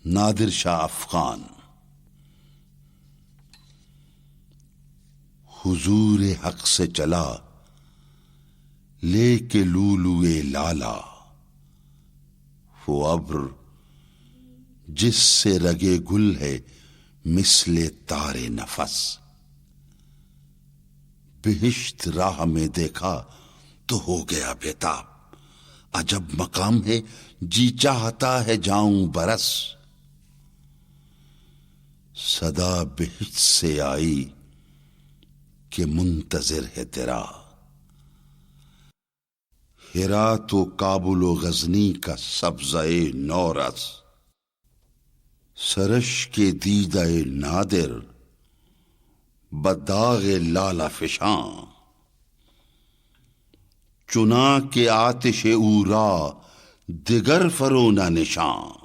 نادر شاہ افغان۔ حضور حق سے چلا لے کے لولوئے لالا، وہ ابر جس سے رگے گل ہے مثل تار نفس۔ بہشت راہ میں دیکھا تو ہو گیا بیتاب، عجب مقام ہے جی چاہتا ہے جاؤں برس۔ صدا بہشت سے آئی کہ منتظر ہے تیرا، ہرات و کابل و غزنی کا سبزۂ نورس۔ سرش کے دیدہ نادر بداغ لالا فشاں، چنا کے آتش اورا دگر فرونا نشاں۔